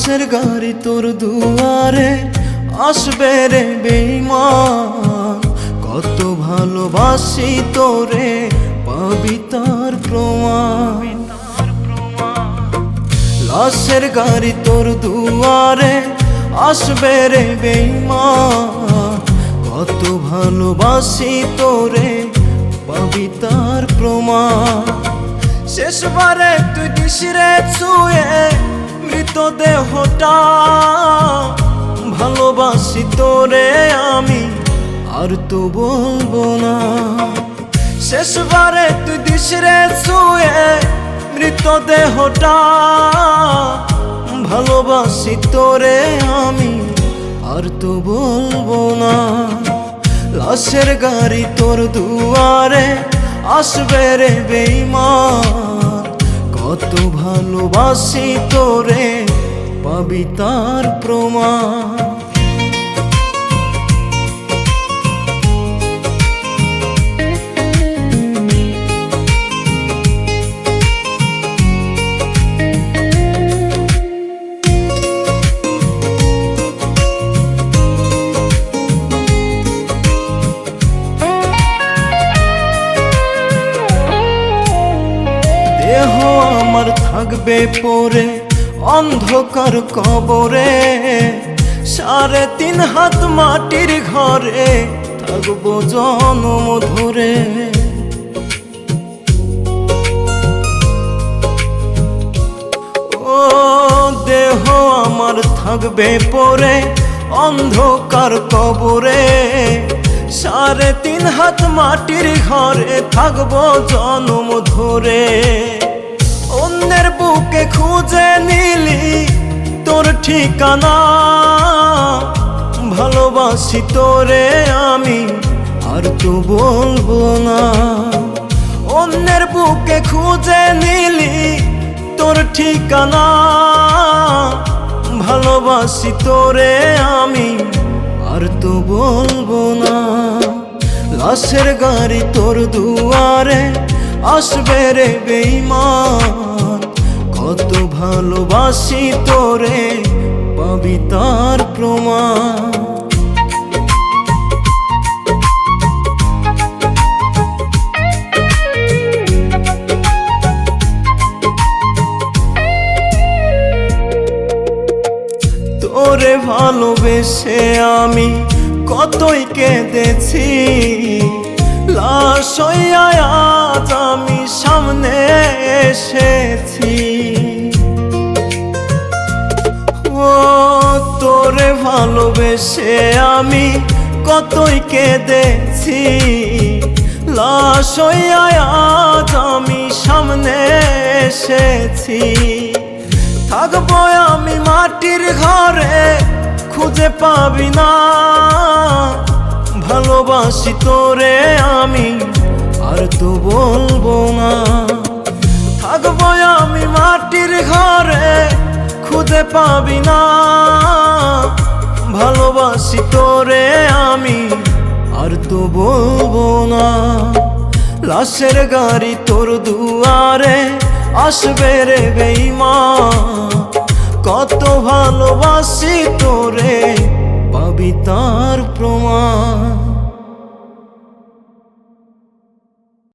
লাশের গাড়ি তোর দুয়ারে আসবে রে বেঈমান, কত ভালোবাসি তোরে পাবি তার প্রমাণ। লাশের গাড়ি তোর দুয়ারে আসবে রে বেঈমান, কত ভালোবাসি তোরে পাবি তার প্রমাণ। শেষবারে তুই দিশরে ছুঁয়ে মৃতদেহটা, ভালোবাসি তোরে আমি আর তো বলবো না। শেষবারে তুই দিশরে ছুঁয়ে মৃতদেহটা, ভালোবাসি তোরে আমি আর তো বলবো না। লাশের গাড়ি তোর দুয়ারে আসবে রে বেঈমান, কত ভালোবাসি তোরে পাবি তার প্রমাণ। দেহ আমার থাকবে পড়ে অন্ধকার কবরে, 3.5 হাত মাটির ঘরে থাকবো জনম ধরে। ও দেহ আমার থাকবে পড়ে অন্ধকার কবরে, 3.5 হাত মাটির ঘরে থাকবো জনম ধরে। অন্যের বুকে খুঁজে নিলি তোর ঠিকানা, ভালোবাসি তোরে আমি আর তো বলবো না। অন্যের বুকে খুঁজে নিলি তোর ঠিকানা, ভালোবাসি তোরে আমি আর তো বলবো না। লাশের গাড়ি তোর দুয়ারে আসবে রে বেঈমান, কত ভালোবাসি তোরে পাবি তার প্রমাণ। তোরে ভালোবেসে আমি কতই কেঁদেছি, লাশ হইয়া আজ আমি সামনে এসেছি। ও তোরে ভালোবেসে আমি কতই কেঁদেছি, লাশ হইয়া আজ আমি সামনে এসেছি। থাকবো আমি মাটির ঘরে খুঁজে পাবি না, ভালোবাসি তোরে আমি আর তো বলবো না। থাকবো আমি মাটির ঘরে খুঁজে পাবি না, ভালোবাসি তোরে আমি আর তো বলবো না। লাশের গাড়ি তোর দুয়ারে আসবে রে বেঈমান, কত ভালোবাসি তোরে পাবি তা